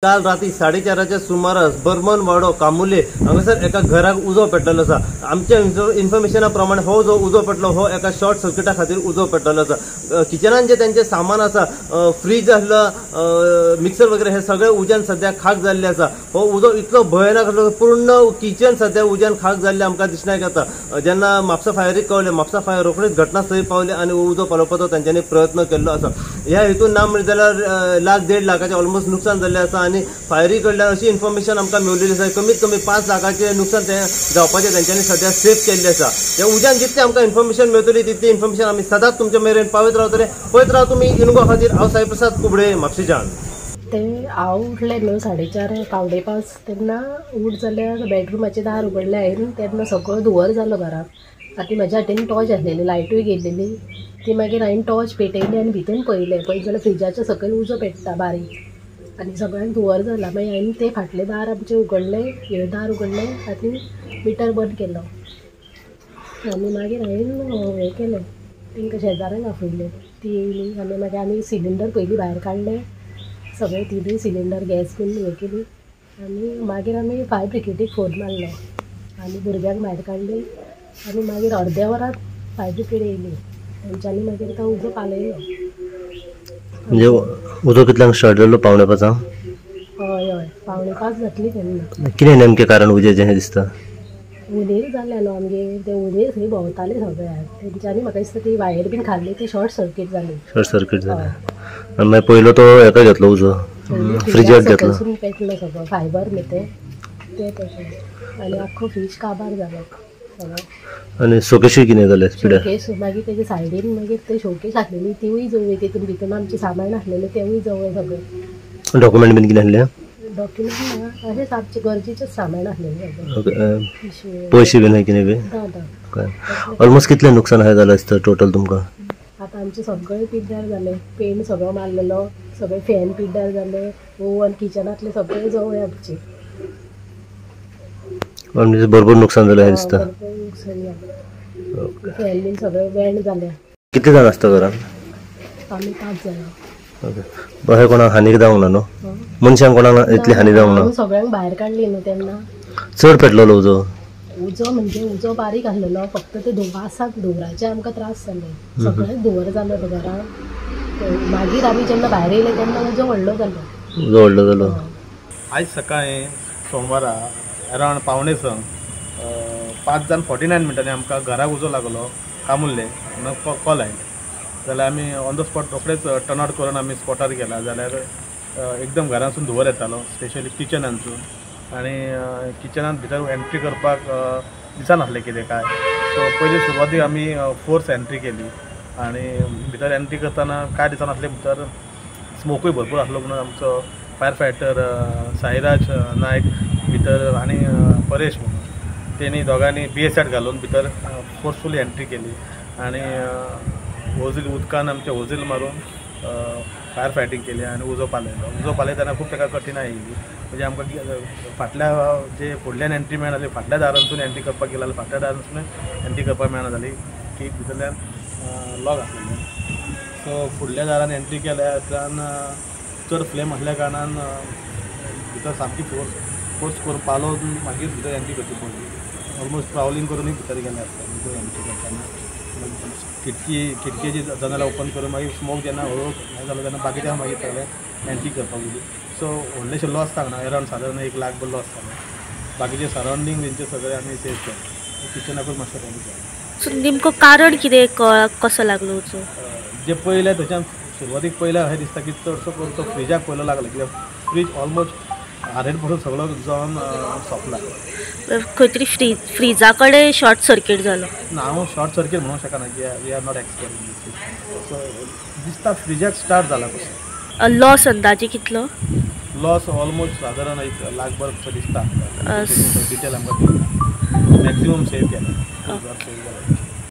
काल रात्री 4:30च्या सुमारास बर्मन वाडो कामुले हांगासर एका घराक उजो पेटलेलो आसा। आमच्या इन्फॉर्मेशना प्रमाणे हो जो उजो पेटलो हो एका शॉर्ट सर्किटा खातीर उजो पेटलेलो आसा। किचनान जे त्यांचे सामान आसा, फ्रीज आसलो, मिक्सर वगैरे हे सगळे उज्यान सध्या खाक जाल्ले आसा। हो उजो इतलो भयानक आसलो, पूर्ण किचन सध्या उज्यान खाक जाल्ले आमकां दिसण्याक येता। जेन्ना म्हापसा फायरीक कळले, म्हापसा फायर रोखडीच घटनास्थळी पावले आणि उजो पालोवपाचो तांच्यांनी प्रयत्न केल्लो आसा। ह्या हेतून ना म्हणजे जाल्यार लाख-1.5 लाखाचे ऑलमोस्ट नुकसान जाल्ले आसा आणि फायरी कडल्यान अशी इन्फॉर्मेशन आमकां मेळिल्ली आसा कमीत कमी 5 लाखाचे नुकसान ते जावपाचे त्यांच्यानी सध्या सेफ केल्ले आसा। ह्या उज्यान जितली आमकां इन्फॉर्मेशन मेळटली तितली इन्फॉर्मेशन आमी सदांच तुमच्या मेरेन पावयत रावतले। पळयत राव तुमी इनगो खातीर। हांव साई प्रसाद कुबडे, म्हापशेच्यान। ते हांव उठले न्हू 4:30 पावणे 5 तेन्ना उठ जाल्यार बेडरूमाचें दार उगडलें हांवें, तेन्ना सगळो धुंवर जालो घराक। आतां म्हाज्या हातीन टॉर्च आसलेली, लायटूय गेल्लेली, ती मागीर हांवें टॉर्च पेटयली आनी भितून पळयलें जाल्यार फ्रिजाच्या सकयल उजो पेट्टा बारीक आनी सगळ्यांक धुंवर जाला। मागीर हांवें ते फाटले दार आमचें उगडलें, हे दार उगडलें आनी मिटर बंद केलो आनी मागीर हांवें हें केलें, तांकां शेजाऱ्यांक आपयलें, ती येयली आनी मागीर आमी सिलिंडर पयलीं भायर काडलें, सगळे 3 सिलिंडर गॅस बीन हें केली आनी मागीर आमी फायर ब्रिगेडीक फोन मारलो आनी भुरग्यांक भायर काडली आनी मागीर अर्द्या वरान फायर ब्रिगेड येयली, तेंच्यांनी मागीर तो उजो पालयलो। म्हणजे उजो कितल्यांक स्टार्ट जालो? पावणे 5? हय हय, पावणे 5 जातली तेन्ना। कितें नेमकें कारण उजेचें हें दिसता? उदेर जालें न्हू आमगे, ते उदेर थंय भोंवताले सगळ्याक, तेंच्यांनी म्हाका दिसता ती वायर बीन खाल्ली, ती शॉर्ट सर्कीट जाली। शॉर्ट सर्कीट जालें आनी मागीर पयलो तो हेका घेतलो उजो, फ्रिजाक घेतलो, पेटलो सगळो फायबर न्ही ते पेटलो आनी आख्खो फ्रीज काबार जालो सगळो। आनी शोकेसूय कितें जालें? शोकेस मागीर तेजे सायडीन मागीर ते शोकेस आसलेली तिवूय जळ्ळी, तितून भितर आमचें सामान आसलेलें तेवूय जळ्ळें सगळें। डॉक्युमेंट बीन कितें आसलें? डॉक्युमेंट ना, अशेंच आमचें गरजेचेंच सामान आसलेलें। पयशे बीन कितें बी? ऑलमोस्ट कितलें नुकसान जालें आसता टोटल तुमकां? आतां आमचें सगळें पिड्ड्यार जालें, पेंट सगळो मारलेलो, सगळे फॅन पिड्ड्यार जाले, ओवन किचनांतले सगळे जळ्ळे आमचे। म्हणजे भरपूर नुकसान जालें दिसता। भरपूर नुकसान जालें, फॅन बीन सगळे वेण जाले। कितले जाण आसता घरान? आमी 5 जाणां। ओके, अशें कोणाक हानीक जावंक ना न्हू? मनशांक कोणाक इतली हानी जावंक ना? सगळ्यांक भायर काडली न्हू तेन्ना। चड पेटलेलो उजो? उजो म्हणजे उजो बारीक आसलेलो, फक्त ते वासाक धुंवराचे आमकां त्रास जाले, सगळें धुंवर जालो घरान। मागीर आमी जेन्ना भायर येयले तेन्ना उजो व्हडलो जालो। उजो व्हडलो जालो। आयज सकाळीं सोमवारा अरावंड पावणे 6 5 49 मिनटांनी आमकां घराक उजो लागलो कामुल्ले कॉल आयली। जाल्यार आमी ऑन द स्पॉट रोखडेच टर्न आउट करून आमी स्पॉटार गेला, जाल्यार एकदम घरांसून धुंवर येतालो, स्पेशली किचनांतसून। आनी किचनांत भितर एंट्री करपाक दिसनासलें कितें काय। सो पयलीं सुरवातीक आमी फोर्स एंट्री केली आनी भितर एंट्री करतना काय दिसनासलें, भितर स्मोकूय भरपूर आसलो म्हणून आमचो फायर फायटर साईराज नायक भितर आनी परेश म्हणून तेणी दोगांनी BA-7 घालून भितर फोर्सफुली एंट्री केली आनी होजील उदकान आमचे होजील मारून फायर फायटींग केली आनी उजो पालयलो। उजो पालयतना खूब ताका कठिनाय येयली, म्हणजे आमकां फाटल्या जे फुडल्यान एंट्री मेळना जाली, फाटल्या दारांतसून एंट्री करपाक गेला जाल्यार फाटल्या दारांतसून एंट्री करपाक मेळना जाली, की भितरल्यान लॉक आसलेलें। सो फुडल्या दारान एंट्री केल्या उपरांत चड फ्लेम आसल्या कारणान भितर सामकी फोर्स करून पालोवन मागीर भितर एंट्री करची पडली। ऑलमोस्ट ट्रॅवलिंग करूनय भितर गेले आसता भितर एंट्री करताना। खिडकीची जनालां ओपन करून मागीर स्मोक जेन्ना हळू जालो तेन्ना बाकीच्या मागीर सगळें एंट्री करपाक गेली। सो व्हडलेशें लॉस सांगना, अरावंड सादारण 1 लाख लॉस जालो। बाकीचे सरावंडींग तेंचे सगळे आमी सेव केले, किचनाकूच मातशें कमी केलें। सो नेमको कारण कितें कसो लागलो उजो? जे पयले थंयच्यान सुरवातीक पयलें अशें दिसता की चडसो करून तो फ्रिजाक पयलो लागलो, कित्याक फ्रीज ऑलमोस्ट 100% सगळो जावन सोंपला। खंय तरी फ्रिजा कडेन शॉर्ट सर्कीट जालो? ना, हांव शॉर्ट सर्कीट म्हणूंक शकना, we are not expert in this. So दिसता फ्रिजाक स्टार्ट जाला कसो। लॉस अंदाजे कितलो? लॉस ऑलमोस्ट सादारण 1 लाख भर दिसता, डिटेल आमकां मॅक्सिमम सेव केला।